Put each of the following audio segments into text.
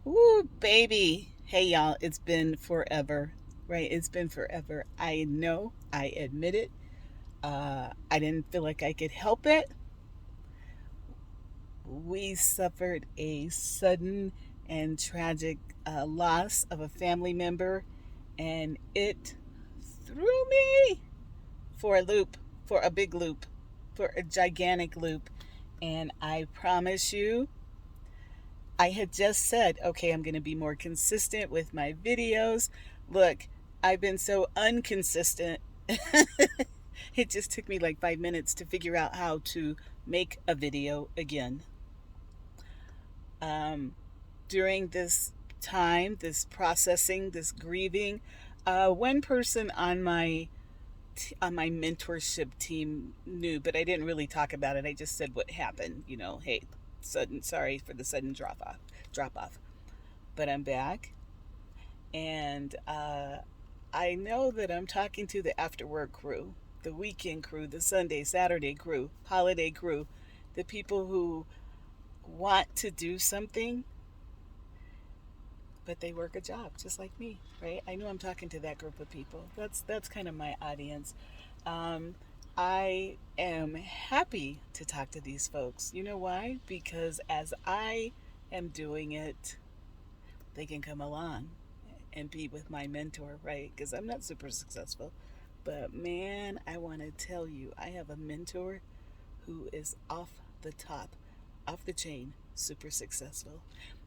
Ooh, baby. Hey, y'all, it's been forever, right? It's been forever. I know, I admit it. I didn't feel like I could help it. We suffered a sudden and tragic loss of a family member, and it threw me for a loop, for a big loop, for a gigantic loop. And I promise you, I had just said, okay, I'm going to be more consistent with my videos. Look, I've been so inconsistent. It just took me like 5 minutes to figure out how to make a video again. Um, During this time, this processing, this grieving, one person on my mentorship team knew, but I didn't really talk about it. I just said what happened. Hey, sudden sorry for the sudden drop off. But I'm back, and I know that I'm talking to the after work crew, the weekend crew, the Sunday, Saturday crew, holiday crew, the people who want to do something, but they work a job just like me, right? I know I'm talking to that group of people. That's kind of my audience. Um, I am happy to talk to these folks. You know why? Because as I am doing it, they can come along and be with my mentor, right? Because I'm not super successful. But man, I want to tell you, I have a mentor who is off the top, off the chain, super successful.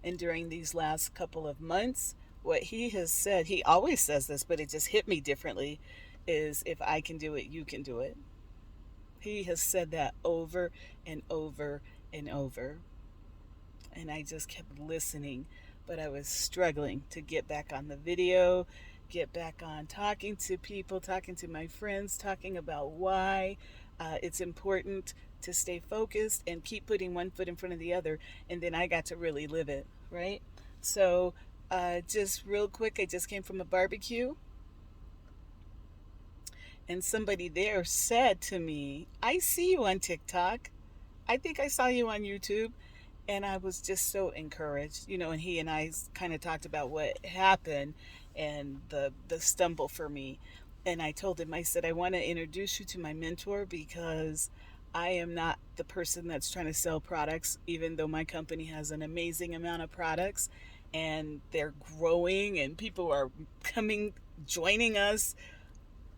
And during these last couple of months, what he has said, he always says this, but it just hit me differently, is if I can do it, you can do it. He has said that over and over and over. And I just kept listening, but I was struggling to get back on the video, get back on talking to people, talking to my friends, talking about why it's important to stay focused and keep putting one foot in front of the other. And then I got to really live it, right? So, just real quick, I just came from a barbecue, and somebody there said to me, I see you on TikTok. I think I saw you on YouTube. And I was just so encouraged, and he and I kind of talked about what happened and the stumble for me. And I told him, I said, I want to introduce you to my mentor because I am not the person that's trying to sell products, even though my company has an amazing amount of products and they're growing and people are coming, joining us,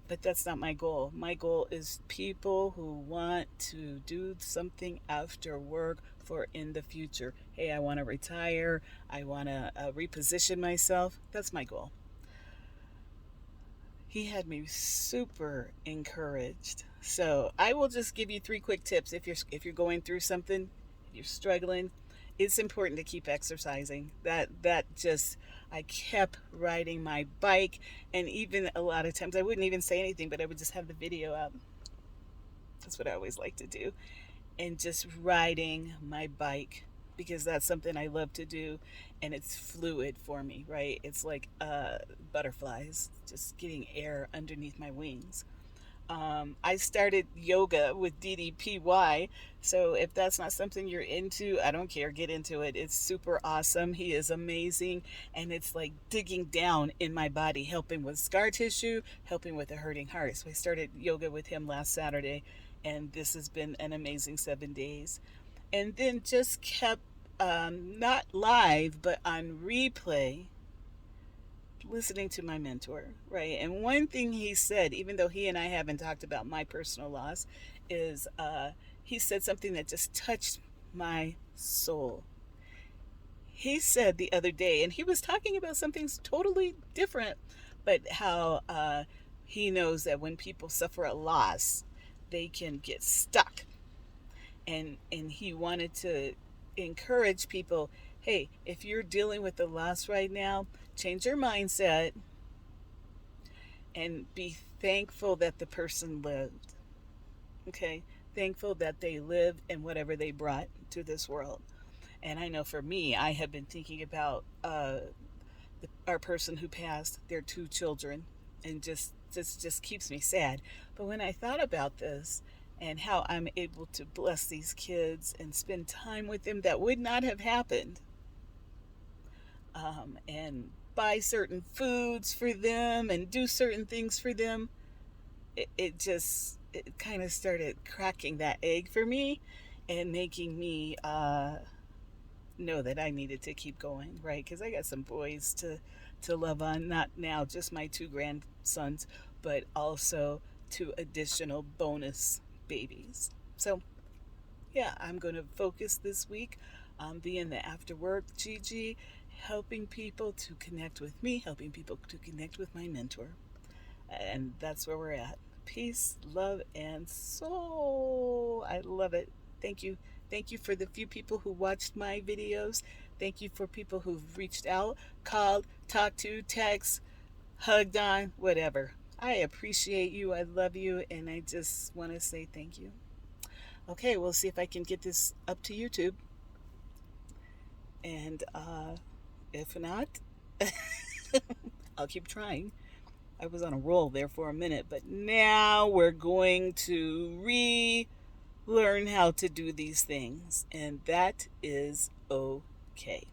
but that's not my goal. My goal is people who want to do something after work for in the future. Hey, I want to retire. I want to reposition myself. That's my goal. He had me super encouraged. So I will just give you three quick tips if you're going through something, if you're struggling. It's important to keep exercising. That just I kept riding my bike, and even a lot of times I wouldn't even say anything, but I would just have the video up. That's what I always like to do, and just riding my bike because that's something I love to do, and it's fluid for me, right? It's like butterflies, just getting air underneath my wings. I started yoga with DDPY. So if that's not something you're into, I don't care. Get into it. It's super awesome. He is amazing. And it's like digging down in my body, helping with scar tissue, helping with a hurting heart. So I started yoga with him last Saturday. And this has been an amazing 7 days. And then just kept, not live, but on replay, listening to my mentor, right? And one thing he said, even though he and I haven't talked about my personal loss, is he said something that just touched my soul. He said the other day, and he was talking about something totally different, but how he knows that when people suffer a loss, they can get stuck. And he wanted to encourage people, hey, if you're dealing with a loss right now, change your mindset and be thankful that the person lived. Okay? Thankful that they lived and whatever they brought to this world. And I know for me, I have been thinking about our person who passed, their two children, and just keeps me sad. But when I thought about this and how I'm able to bless these kids and spend time with them, that would not have happened and buy certain foods for them and do certain things for them, it kind of started cracking that egg for me and making me know that I needed to keep going, right? Because I got some boys to love on, not now just my two grandsons, but also two additional bonus babies. So yeah, I'm going to focus this week on being the after work Gigi, helping people to connect with me, helping people to connect with my mentor. And that's where we're at. Peace, love, and soul. I love it. Thank you. Thank you for the few people who watched my videos. Thank you for people who've reached out, called, talked to, text, hugged on, whatever. I appreciate you. I love you. And I just want to say thank you. Okay, we'll see if I can get this up to YouTube. And if not, I'll keep trying. I was on a roll there for a minute, but now we're going to relearn how to do these things, and that is okay.